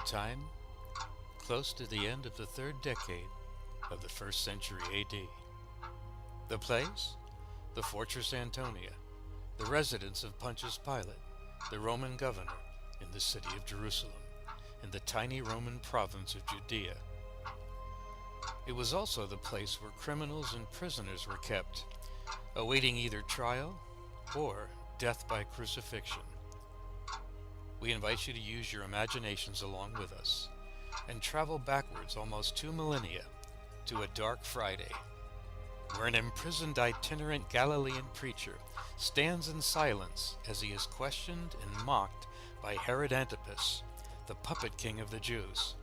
time, close to the end of the third decade of the 1st century AD. The place? The Fortress Antonia, the residence of Pontius Pilate, the Roman governor in the city of Jerusalem, in the tiny Roman province of Judea. It was also the place where criminals and prisoners were kept, awaiting either trial or death by crucifixion. We invite you to use your imaginations along with us and travel backwards almost 2 millennia to a dark Friday, where an imprisoned itinerant Galilean preacher stands in silence as he is questioned and mocked by Herod Antipas, the puppet king of the Jews.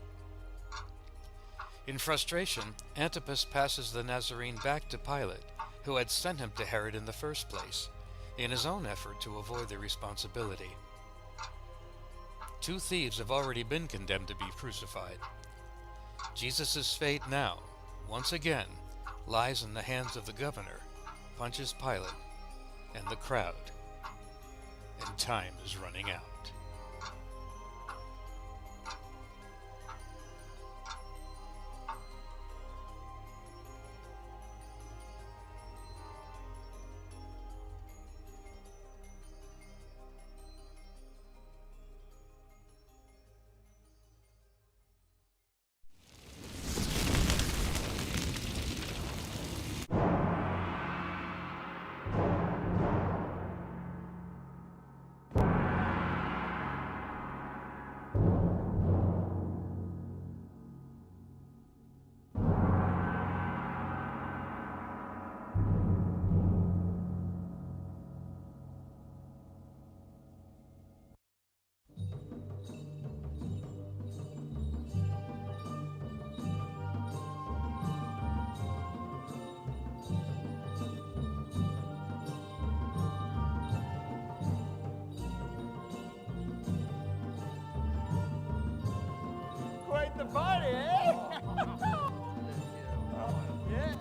In frustration, Antipas passes the Nazarene back to Pilate, who had sent him to Herod in the first place, in his own effort to avoid the responsibility. 2 thieves have already been condemned to be crucified. Jesus' fate now, once again, lies in the hands of the governor, Pontius Pilate, and the crowd. And time is running out. Quite the party, eh? Yeah.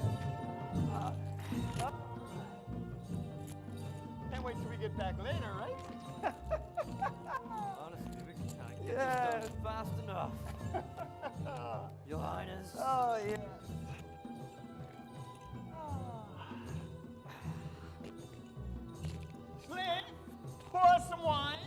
Can't wait till we get back later, right? Honestly, we can kind of get Yeah. this done fast enough. Your Highness. Oh, yeah. Flynn, pour us some wine.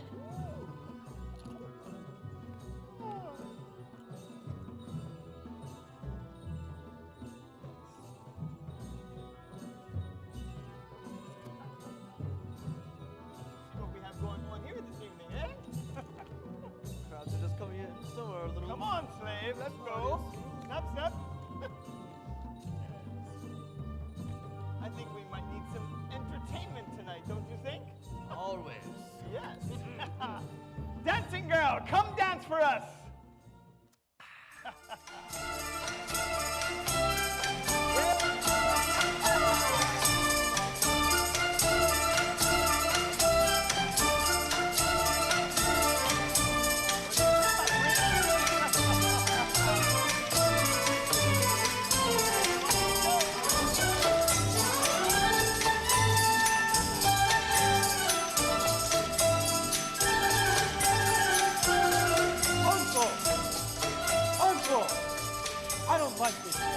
What we have going on here this evening, eh? Crowds are just coming in. So are a little. Come on, slave, let's go. Step, step. I think we might need some entertainment tonight, don't you think? Always. Yes. Dancing girl, come dance for us. Uncle! I don't like this one.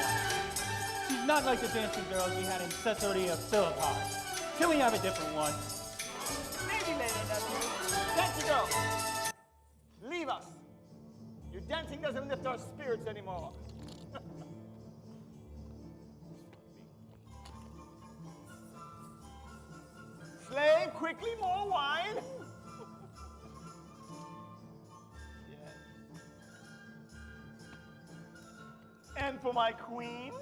She's not like the dancing girls we had in Caesarea Philippi. Can we have a different one? Maybe later, nephew. Dancing girl, leave us. Your dancing doesn't lift our spirits anymore. Slave, quickly, more wine. Yes. And for my queen.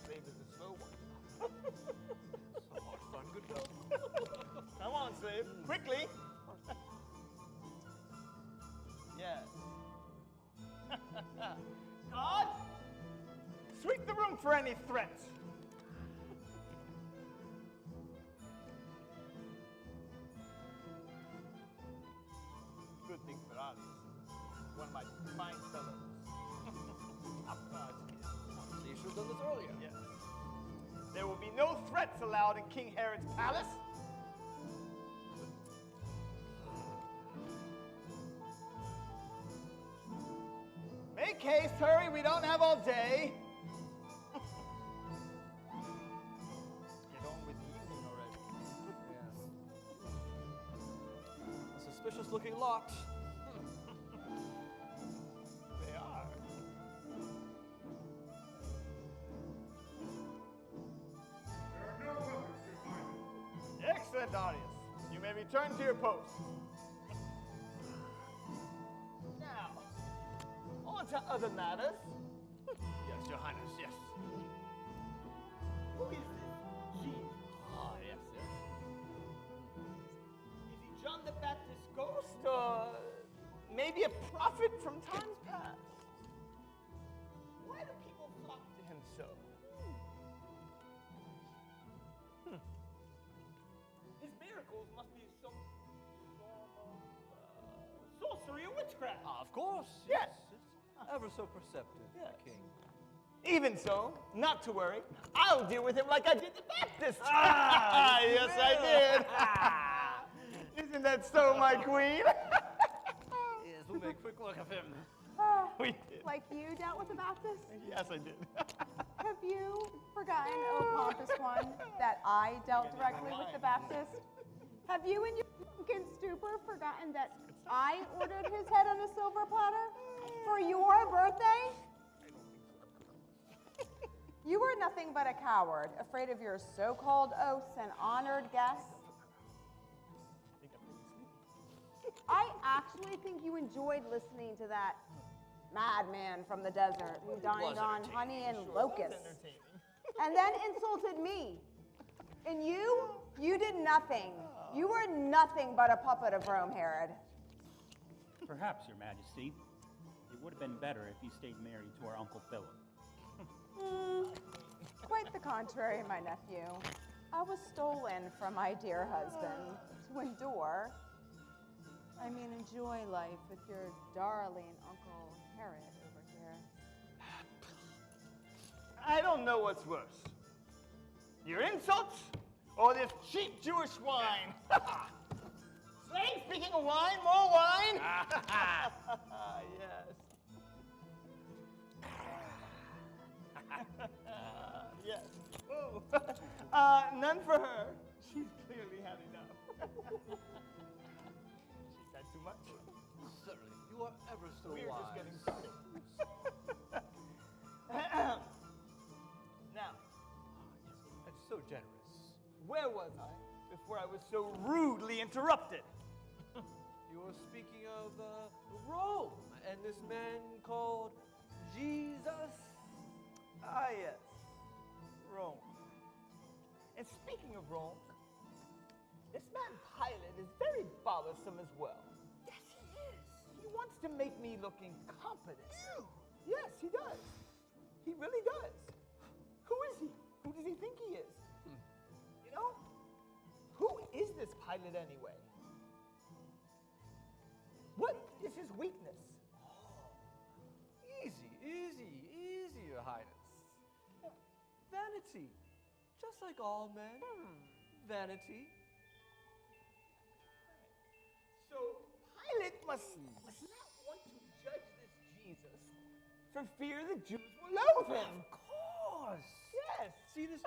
Slave is a slow one. So much fun. Good go. Come on, slave, quickly. Yes. God, sweep the room for any threats. Good thing for us. One of my fine fellows. So you should have done this earlier. Yes. There will be no threats allowed in King Herod's palace. Make haste, hurry, we don't have all day. Get on with the evening already. Yes. A suspicious-looking lot. They are. Excellent, Darius. You may return to your post. Now, on to other matters. Yes, Your Highness, yes. Who is this? Jesus. Ah, yes, yes. Is he John the Baptist's ghost, or maybe a prophet from times past? Why do people flock to him so? His miracles must be some form of sorcery or witchcraft. Of course. Yes. It's ever so perceptive, Yes. King. Even so, not to worry. I'll deal with him like I did the Baptist. Yes, I did. Isn't that so, my queen? Yes, we'll make quick work of him. We did. Like you dealt with the Baptist? Yes, I did. Have you forgotten, O pompous one, that I dealt directly with the Baptist? Have you in your drunken stupor forgotten that I ordered his head on a silver platter for your birthday? You were nothing but a coward, afraid of your so-called oaths and honored guests. I actually think you enjoyed listening to that madman from the desert who dined on honey and locusts, and then insulted me. And you did nothing. You were nothing but a puppet of Rome, Herod. Perhaps, Your Majesty, it would have been better if you stayed married to our Uncle Philip. Quite the contrary, my nephew. I was stolen from my dear husband to enjoy life with your darling Uncle Herod over here. I don't know what's worse. Your insults or this cheap Jewish wine? Slave, speaking of wine, more wine? Yes. Yes. Oh. None for her. She's clearly had enough. She's had too much. Certainly, you are ever so We're wise. just getting started. Now, That's so generous. where was I before I was so rudely interrupted? You were speaking of Rome and this man called Jesus. Ah, yes. Rome. And speaking of Rome, this man Pilate is very bothersome as well. Yes, he is. He wants to make me look incompetent. Yes, he does. He really does. Who is he? Who does he think he is? You know? Who is this Pilate anyway? What is his weakness? Easy, Your Highness. Vanity. Just like all men. Vanity. So Pilate must not want to judge this Jesus for fear the Jews will loathe him. Of course. Yes. See this?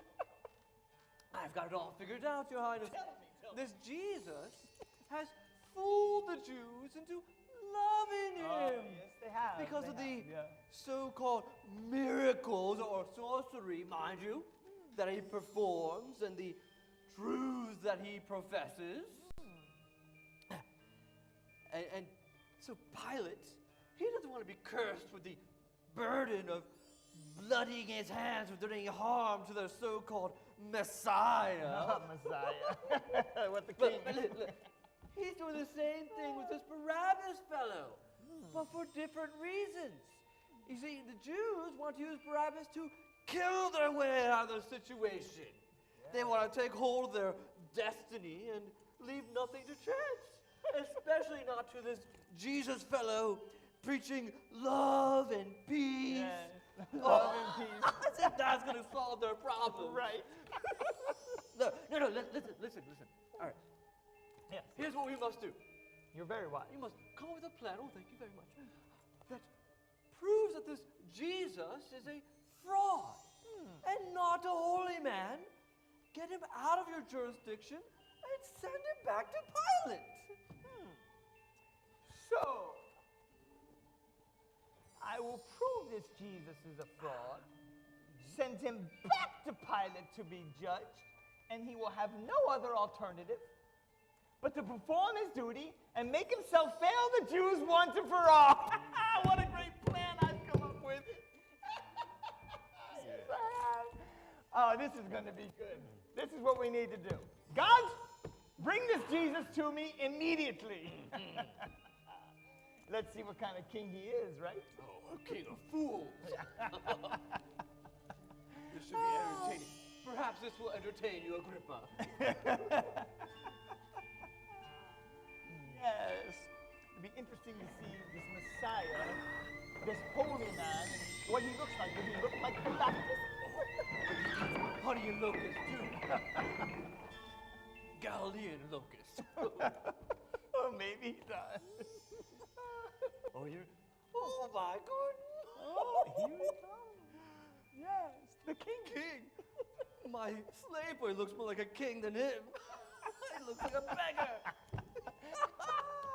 I've got it all figured out, Your Highness. Tell me. This Jesus has fooled the Jews into loving him. Yes, they have. Because they of the have, yeah. so-called miracles or sorcery, mind you, that he performs and the truths that he professes. And so Pilate, he doesn't want to be cursed with the burden of bloodying his hands or doing harm to their so-called Messiah. Not Messiah. What the king. Look, he's doing the same thing with this Barabbas fellow, but for different reasons. You see, the Jews want to use Barabbas to kill their way out of the situation. They want to take hold of their destiny and leave nothing to chance, especially not to this Jesus fellow preaching love and peace, Love and peace. As if that's going to solve their problem. Right. No, listen. All right. Yes. Here's what we must do. You're very wise. We must come up with a plan, oh, thank you very much, that proves that this Jesus is a fraud and not a holy man. Get him out of your jurisdiction and send him back to Pilate. So, I will prove this Jesus is a fraud, send him back to Pilate to be judged, and he will have no other alternative but to perform his duty and make himself fail the Jews once and for all. What a great plan I've come up with. Yes, I have. Oh, this is going to be good. This is what we need to do. God, bring this Jesus to me immediately. Let's see what kind of king he is, right? Oh, a king of fools. This should be entertaining. Perhaps this will entertain you, Agrippa. Yes. It'd be interesting to see this Messiah, this holy man, and what he looks like. Does he look like the Baptist? Honey and locust, too. Galilean locust. Oh, maybe he does. Oh, my goodness. Oh, here he comes. Yes, the king. My slave boy looks more like a king than him. He looks like a beggar.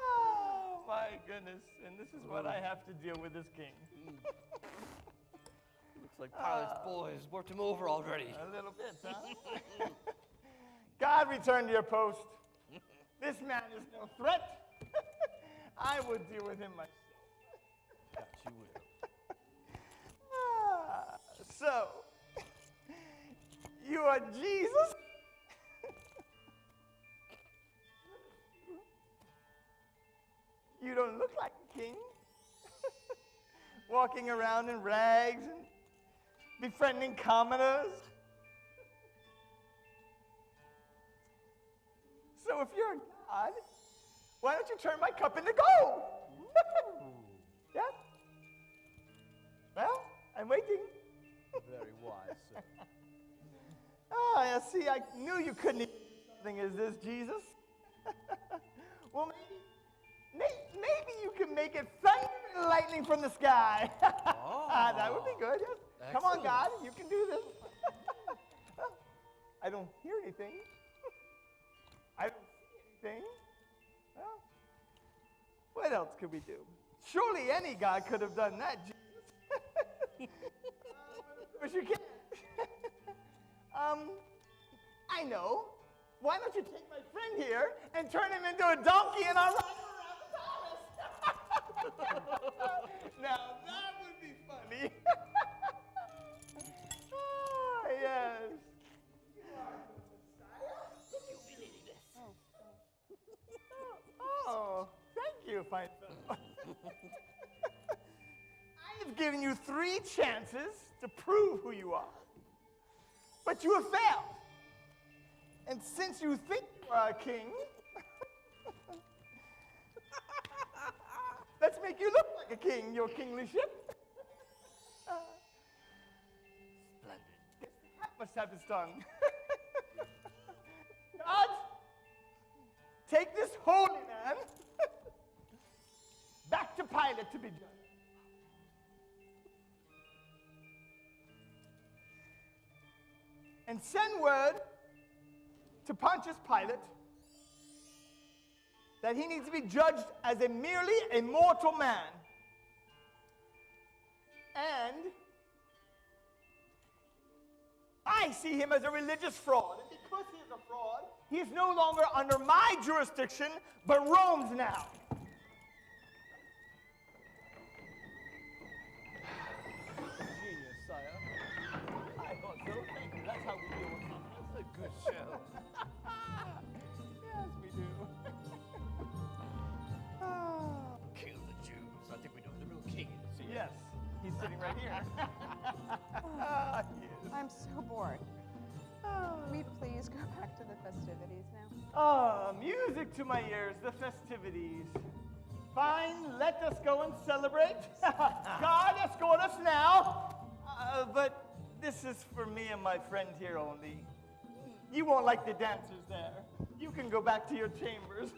Oh, my goodness. And this is what I have to deal with this king. Looks like Pilate's boys worked him over already. A little bit, huh? God, return to your post. This man is no threat. I would deal with him myself. That you will. So, you are Jesus? You don't look like a king. Walking around in rags and befriending commoners. So if you're God, why don't you turn my cup into gold? Yeah? Well, I'm waiting. Very wise, sir. Yeah, see, I knew you couldn't eat something as this, Jesus. Well, maybe you can make it thunder and lightning from the sky. That would be good, yes. Come on, God, you can do this. I don't hear anything. I don't see anything. Well, what else could we do? Surely any God could have done that, Jesus. Of course you can't. I know. Why don't you take my friend here and turn him into a donkey and I'll ride him around the palace? Now that would be funny. Oh, yes. You are the Messiah. Did you believe this? Oh, thank you, fine fellow. I have given you 3 chances to prove who you are. But you have failed. And since you think you are a king, let's make you look like a king, your kinglyship. Splendid. Guess the cat must have his tongue. God, take this holy man back to Pilate to be judged. And send word to Pontius Pilate that he needs to be judged as a merely a mortal man. And I see him as a religious fraud. And because he is a fraud, he is no longer under my jurisdiction, but Rome's now. Genius, sire. I thought so. Thank you. That's how we deal with them. That's a good show. Yes, we do. Kill the Jews. I think we know who the real king is. Yes, he's sitting right here. Yes. I'm so bored. Can we please go back to the festivities now? Music to my ears, the festivities. Fine, let us go and celebrate. God, escort us now. But this is for me and my friend here only. You won't like the dancers there. You can go back to your chambers.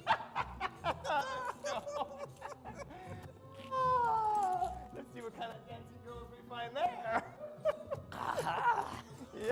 Let's see what kind of dancing girls we find there. Yeah.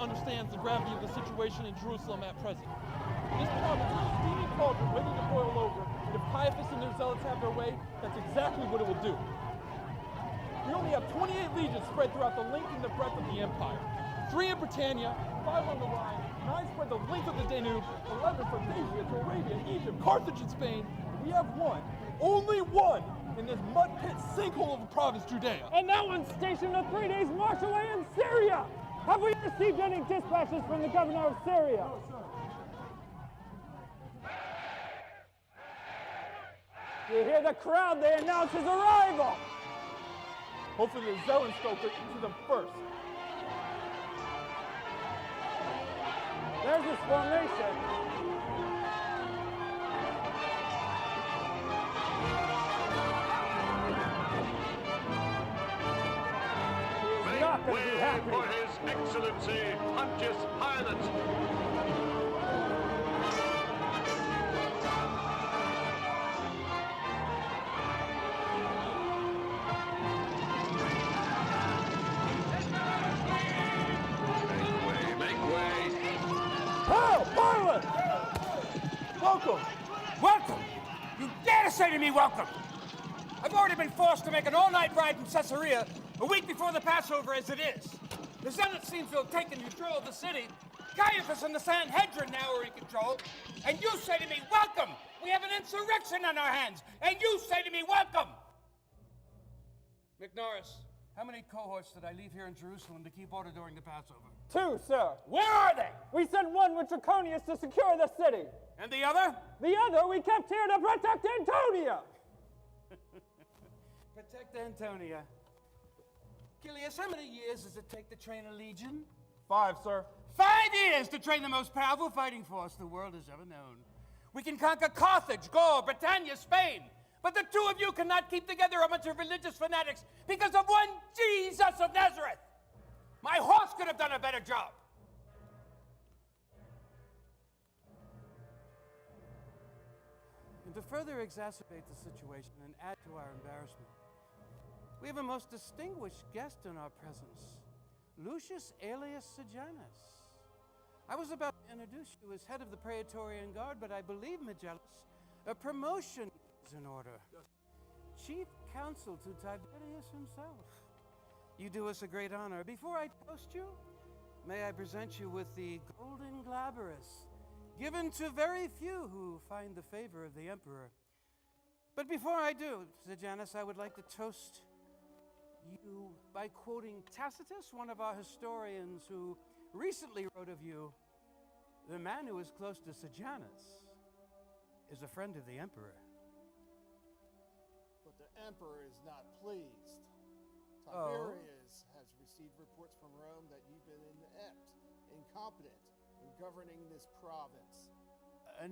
Understands the gravity of the situation in Jerusalem at present. This province is a steaming cauldron waiting to boil over, and if Caiaphas and their zealots have their way, that's exactly what it will do. We only have 28 legions spread throughout the length and the breadth of the empire. 3 in Britannia, 5 on the Rhine, 9 spread the length of the Danube, 11 from Asia to Arabia, Egypt, Carthage, and Spain. And we have one, only one, in this mud pit sinkhole of a province, Judea. And that one's stationed a 3 days march away in Syria. Have we received any dispatches from the governor of Syria? No, sir. You hear the crowd, they announce his arrival. Hopefully the zealots go to them first. There's his formation. Not going to be happy. For His Excellency Pontius Pilate. Make way. Oh, Pilate! Welcome! Welcome! You dare to say to me welcome! I've already been forced to make an all-night ride from Caesarea a week before the Passover as it is. The Senate seems to have taken control of the city. Caiaphas and the Sanhedrin now are in control. And you say to me, welcome! We have an insurrection on our hands. And you say to me, welcome! McNorris, how many cohorts did I leave here in Jerusalem to keep order during the Passover? 2, sir. Where are they? We sent one with Draconius to secure the city. And the other? The other we kept here to protect Antonia. Protect Antonia. Chilius, how many years does it take to train a legion? 5, sir. 5 years to train the most powerful fighting force the world has ever known. We can conquer Carthage, Gaul, Britannia, Spain. But the 2 of you cannot keep together a bunch of religious fanatics because of one Jesus of Nazareth. My horse could have done a better job. And to further exacerbate the situation and add to our embarrassment, we have a most distinguished guest in our presence, Lucius alias Sejanus. I was about to introduce you as head of the Praetorian Guard, but I believe, Megellus, a promotion is in order. Chief counsel to Tiberius himself. You do us a great honor. Before I toast you, may I present you with the Golden Glabrus, given to very few who find the favor of the Emperor. But before I do, Sejanus, I would like to toast you by quoting Tacitus, one of our historians who recently wrote of you, the man who is close to Sejanus is a friend of the Emperor. But the Emperor is not pleased. Tiberius has received reports from Rome that you've been inept, incompetent in governing this province.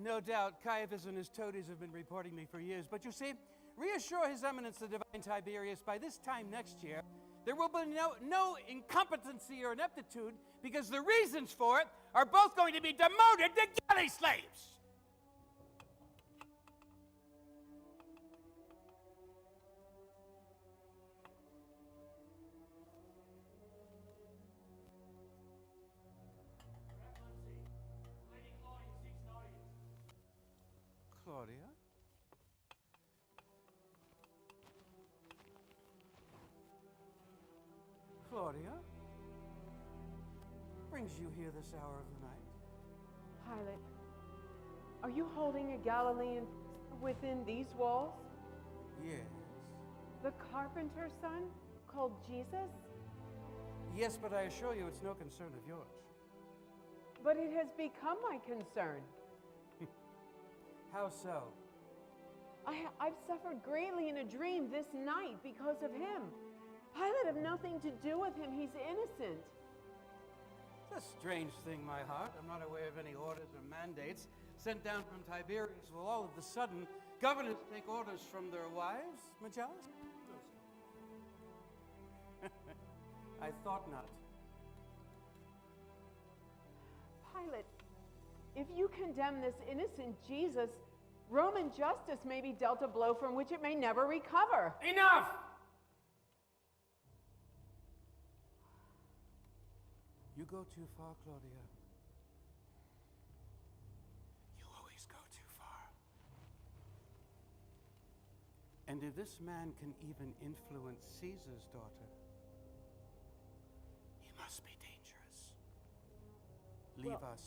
No doubt, Caiaphas and his toadies have been reporting me for years, but you see, reassure His Eminence the Divine Tiberius, by this time next year, there will be no incompetency or ineptitude, because the reasons for it are both going to be demoted to galley slaves. Claudia? Claudia? brings you here this hour of the night? Pilate, are you holding a Galilean within these walls? Yes. The carpenter's son, called Jesus? Yes, but I assure you it's no concern of yours. But it has become my concern. How so? I've suffered greatly in a dream this night because of him. Pilate had nothing to do with him. He's innocent. It's a strange thing, my heart. I'm not aware of any orders or mandates sent down from Tiberius. Will all of a sudden governors take orders from their wives, Magellan? I thought not. Pilate, if you condemn this innocent Jesus, Roman justice may be dealt a blow from which it may never recover. Enough! You go too far, Claudia. You always go too far. And if this man can even influence Caesar's daughter, he must be dangerous. Leave us.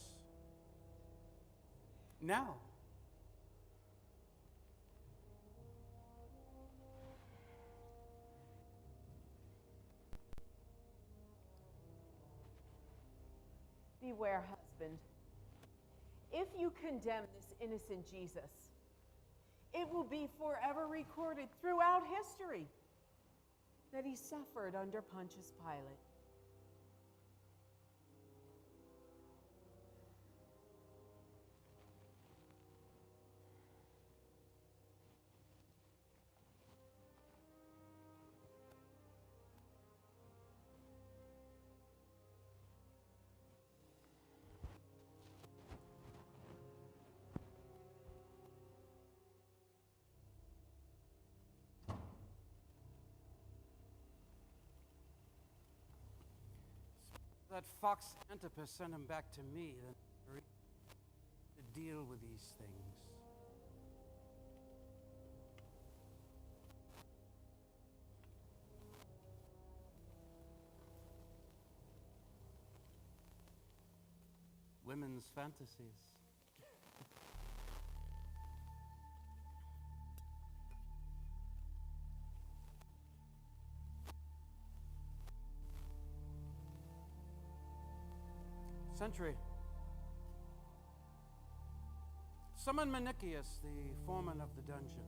Now. Beware, husband. If you condemn this innocent Jesus, it will be forever recorded throughout history that he suffered under Pontius Pilate. That fox Antipas sent him back to me to deal with these things. Women's fantasies. Sentry. Summon Menicius, the foreman of the dungeon.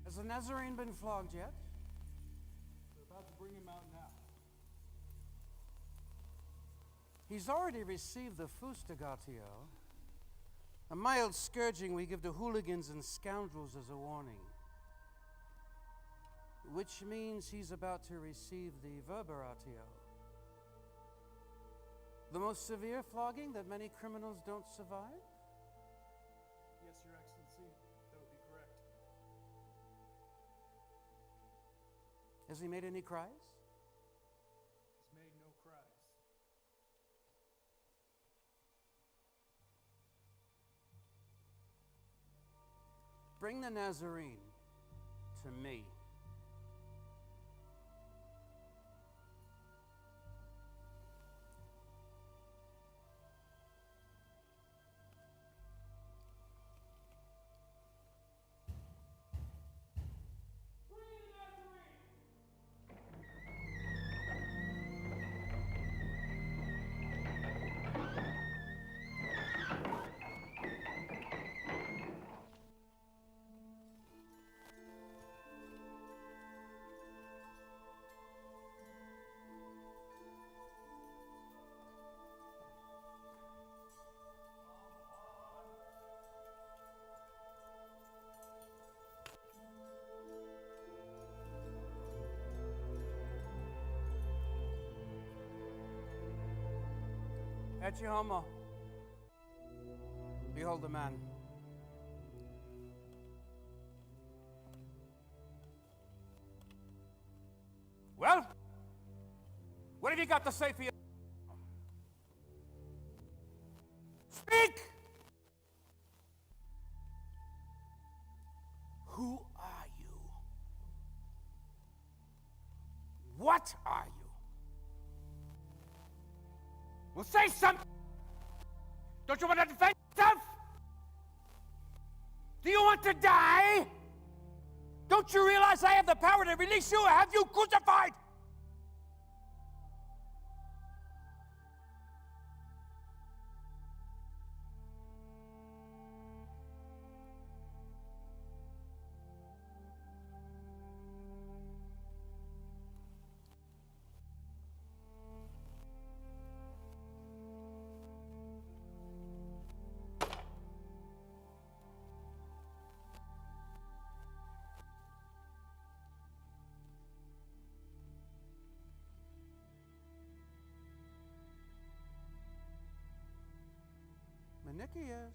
Has the Nazarene been flogged yet? We're about to bring him out now. He's already received the fustigatio, a mild scourging we give to hooligans and scoundrels as a warning, which means he's about to receive the verberatio, the most severe flogging that many criminals don't survive. Yes, Your Excellency, that would be correct. Has he made any cries? He's made no cries. Bring the Nazarene to me. Ecce homo. Behold the man. Well, what have you got to say for yourself? Speak! Who are you? What are you? Well, say something! Don't you want to defend yourself? Do you want to die? Don't you realize I have the power to release you or have you crucified? Nicias.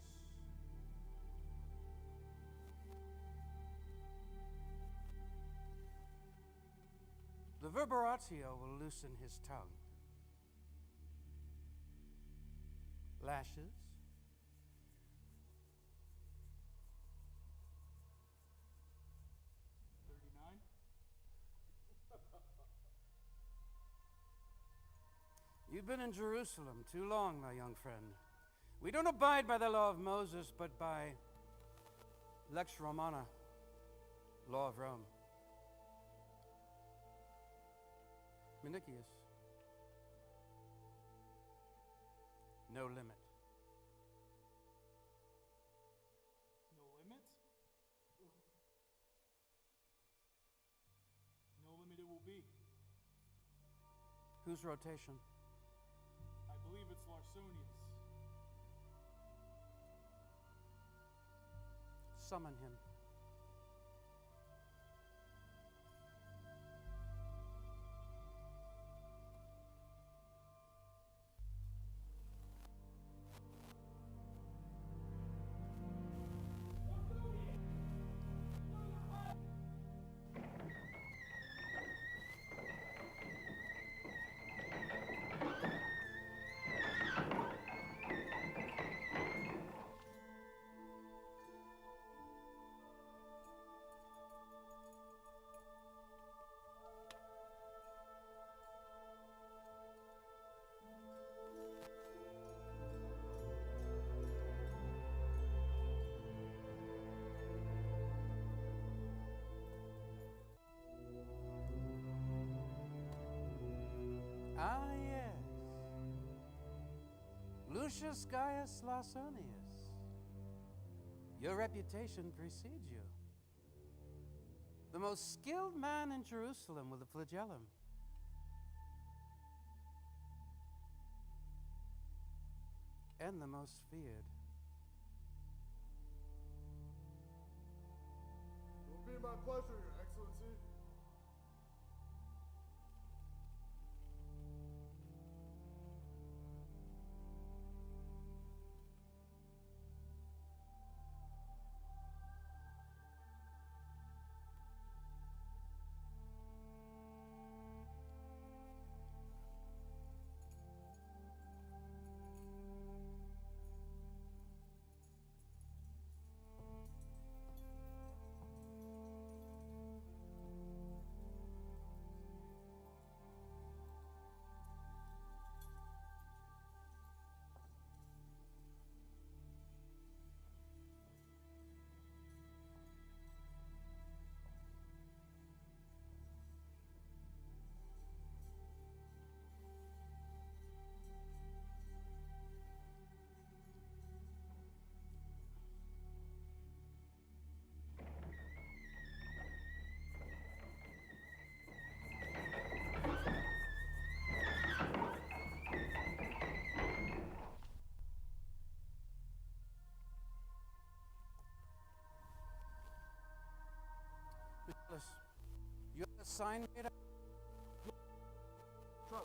The verberatio will loosen his tongue. Lashes. You've been in Jerusalem too long, my young friend. We don't abide by the law of Moses, but by Lex Romana, law of Rome. Menicius, no limit. No limit? No limit it will be. Whose rotation? I believe it's Larsonius. Summon him. Ah, yes. Lucius Gaius Larsonius. Your reputation precedes you. The most skilled man in Jerusalem with a flagellum. And the most feared. It will be my pleasure, Your Excellency. You have a sign made up? Charlie,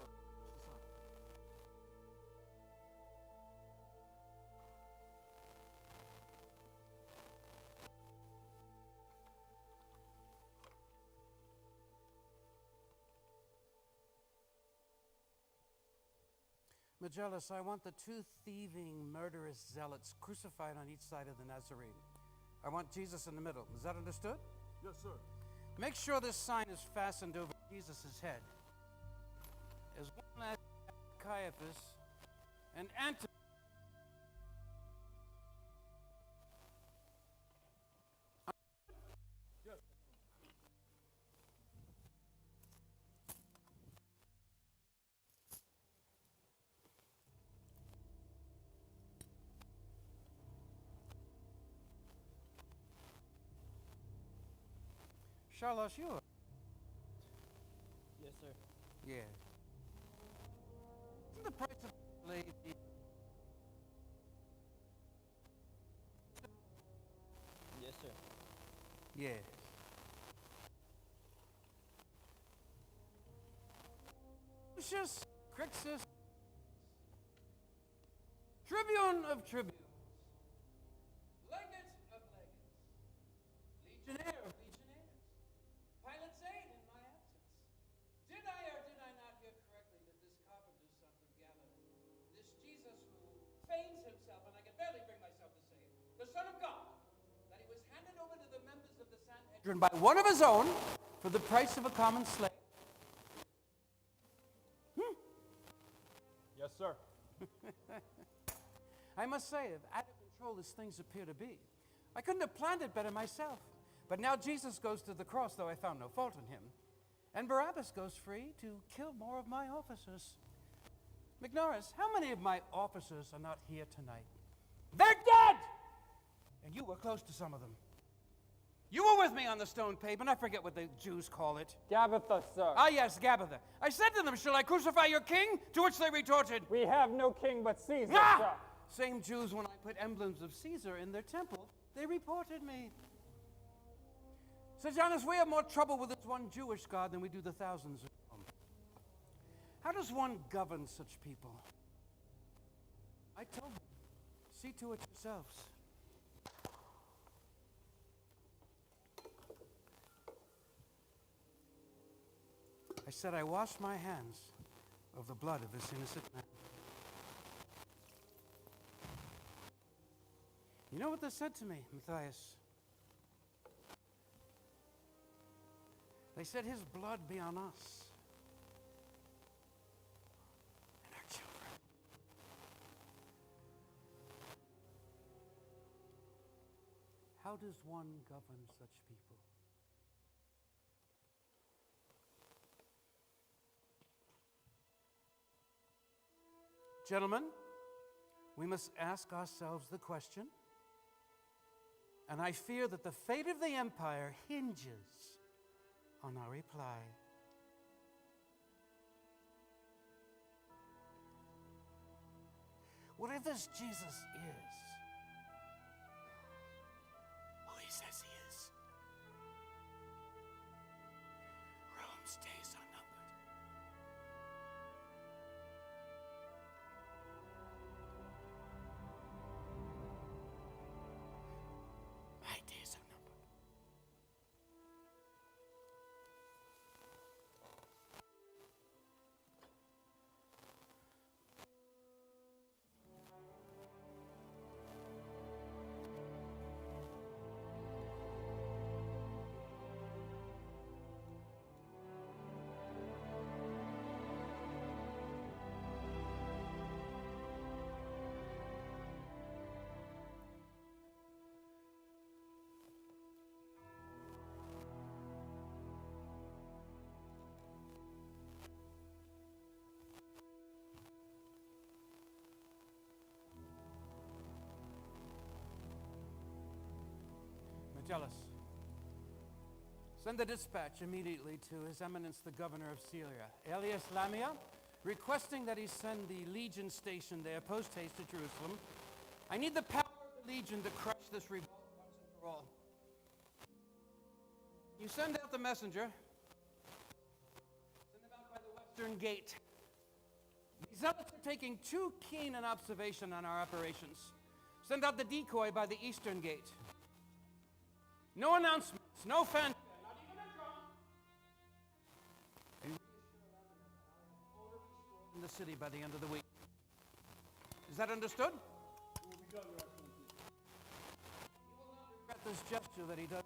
Megellus, I want the two thieving, murderous zealots crucified on each side of the Nazarene. I want Jesus in the middle. Is that understood? Yes, sir. Make sure this sign is fastened over Jesus' head, as well as Caiaphas and Antipas. Charles, you are. Yes, sir. Yeah. Isn't the price of a lady? Yes, sir. Yeah. Lucius Crixus, Tribune of Tribunes, Legate of Legates, Legionnaire of Legionnaires, Pilate's aide in my absence. Did I or did I not hear correctly that this carpenter's son from Galilee, this Jesus who feigns himself, and I can barely bring myself to say it, the Son of God, that he was handed over to the members of the Sanhedrin by one of his own for the price of a common slave? Yes, sir. I must say, out of control as things appear to be, I couldn't have planned it better myself. But now Jesus goes to the cross, though I found no fault in him. And Barabbas goes free to kill more of my officers. McNorris, how many of my officers are not here tonight? They're dead! And you were close to some of them. You were with me on the stone pavement. I forget what the Jews call it. Gabbatha, sir. Ah, yes, Gabbatha. I said to them, shall I crucify your king? To which they retorted, We have no king but Caesar, ah! sir. Same Jews, when I put emblems of Caesar in their temple, they reported me. Sejanus, we have more trouble with this one Jewish God than we do the thousands of Rome. How does one govern such people? I told them, see to it yourselves. I said, I wash my hands of the blood of this innocent man. You know what they said to me, Matthias? They said, his blood be on us and our children. How does one govern such people? Gentlemen, we must ask ourselves the question, and I fear that the fate of the empire hinges on our reply. What if this Jesus is who he says he is? Rome's days are numbered. My days are numbered. Megellus, send a dispatch immediately to His Eminence the Governor of Syria, Aelius Lamia, requesting that he send the Legion stationed there post-haste to Jerusalem. I need the power of the Legion to crush this revolt once and for all. You send out the messenger. Send him out by the western gate. The zealots are taking too keen an observation on our operations. Send out the decoy by the eastern gate. No announcements, no fanfare, not even a drum. And reassure them that I have order restored in the city by the end of the week. that understood? Regret this gesture that he does.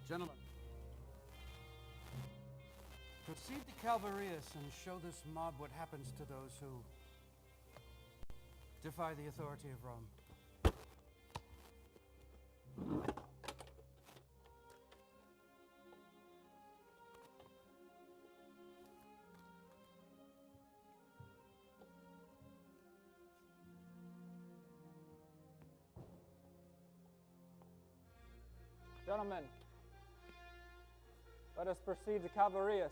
Gentlemen, proceed to Calvarius and show this mob what happens to those who defy the authority of Rome. Gentlemen, let us proceed to Calvarius.